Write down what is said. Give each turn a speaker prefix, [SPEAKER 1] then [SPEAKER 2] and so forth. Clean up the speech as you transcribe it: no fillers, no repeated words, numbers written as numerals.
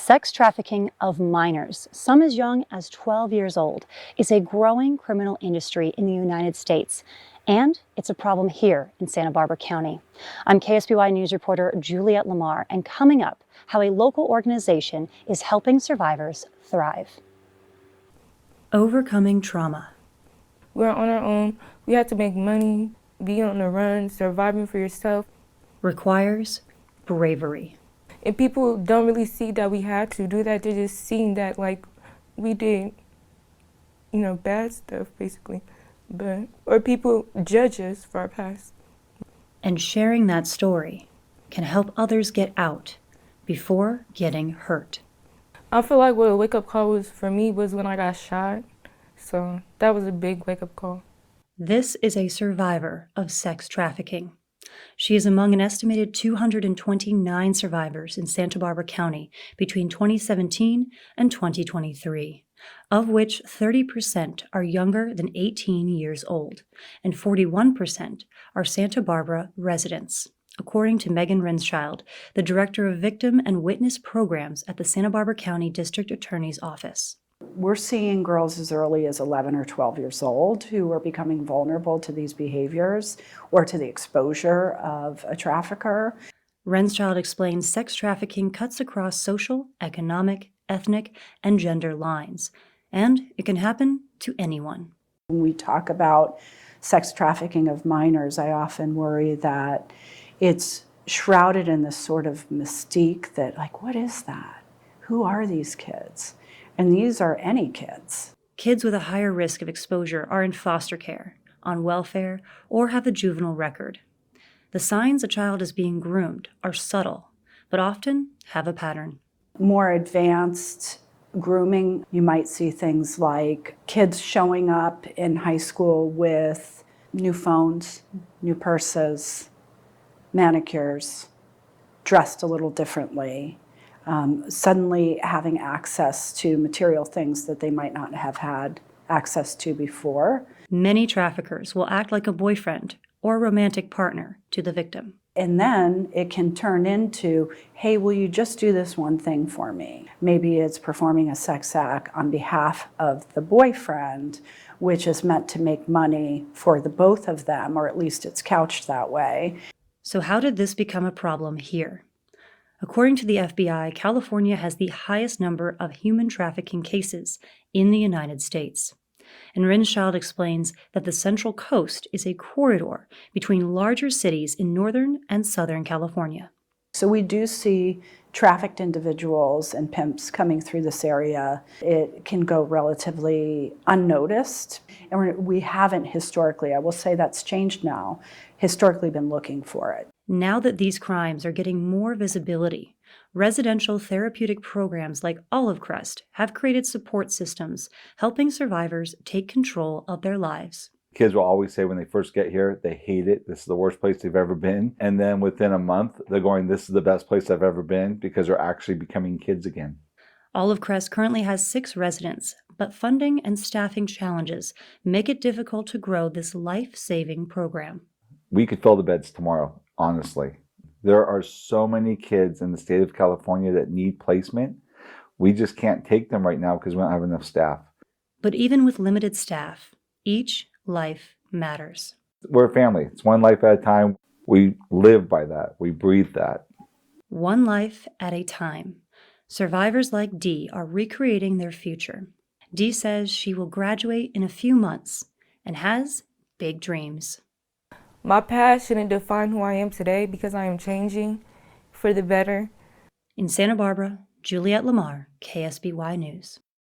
[SPEAKER 1] Sex trafficking of minors, some as young as 12 years old, is a growing criminal industry in the United States. And it's a problem here in Santa Barbara County. I'm KSBY News reporter Juliette Lamar, and coming up, how a local organization is helping survivors thrive. Overcoming trauma.
[SPEAKER 2] We're on our own. We have to make money, be on the run, surviving for yourself.
[SPEAKER 1] Requires bravery.
[SPEAKER 2] And people don't really see that we had to do that. They're just seeing that like we did, bad stuff basically. Or people judge us for our past.
[SPEAKER 1] And sharing that story can help others get out before getting hurt.
[SPEAKER 2] I feel like what a wake-up call was for me was when I got shot. So that was a big wake-up call.
[SPEAKER 1] This is a survivor of sex trafficking. She is among an estimated 229 survivors in Santa Barbara County between 2017 and 2023, of which 30% are younger than 18 years old, and 41% are Santa Barbara residents, according to Megan Renschild, the Director of Victim and Witness Programs at the Santa Barbara County District Attorney's Office.
[SPEAKER 3] We're seeing girls as early as 11 or 12 years old who are becoming vulnerable to these behaviors or to the exposure of a trafficker.
[SPEAKER 1] Renschild explains sex trafficking cuts across social, economic, ethnic, and gender lines, and it can happen to anyone.
[SPEAKER 3] When we talk about sex trafficking of minors, I often worry that it's shrouded in this sort of mystique that, like, what is that? Who are these kids? And these are any kids.
[SPEAKER 1] Kids with a higher risk of exposure are in foster care, on welfare, or have a juvenile record. The signs a child is being groomed are subtle, but often have a pattern.
[SPEAKER 3] More advanced grooming, you might see things like kids showing up in high school with new phones, new purses, manicures, dressed a little differently. Suddenly having access to material things that they might not have had access to before.
[SPEAKER 1] Many traffickers will act like a boyfriend or romantic partner to the victim.
[SPEAKER 3] And then it can turn into, hey, will you just do this one thing for me? Maybe it's performing a sex act on behalf of the boyfriend, which is meant to make money for the both of them, or at least it's couched that way.
[SPEAKER 1] So how did this become a problem here? According to the FBI, California has the highest number of human trafficking cases in the United States. And Renschild explains that the Central Coast is a corridor between larger cities in Northern and Southern California.
[SPEAKER 3] So we do see trafficked individuals and pimps coming through this area. It can go relatively unnoticed. And we haven't historically, I will say that's changed now, historically been looking for it.
[SPEAKER 1] Now that these crimes are getting more visibility, residential therapeutic programs like Olive Crest have created support systems helping survivors take control of their lives.
[SPEAKER 4] Kids will always say when they first get here, they hate it. This is the worst place they've ever been. And then within a month, they're going, this is the best place I've ever been, because they're actually becoming kids again.
[SPEAKER 1] Olive Crest currently has 6 residents, but funding and staffing challenges make it difficult to grow this life-saving program.
[SPEAKER 4] We could fill the beds tomorrow, honestly. There are so many kids in the state of California that need placement. We just can't take them right now because we don't have enough staff.
[SPEAKER 1] But even with limited staff, each life matters.
[SPEAKER 4] We're a family. It's one life at a time. We live by that. We breathe that.
[SPEAKER 1] One life at a time. Survivors like Dee are recreating their future. Dee says she will graduate in a few months and has big dreams.
[SPEAKER 2] My past shouldn't define who I am today because I am changing for the better.
[SPEAKER 1] In Santa Barbara, Juliette Lamar, KSBY News.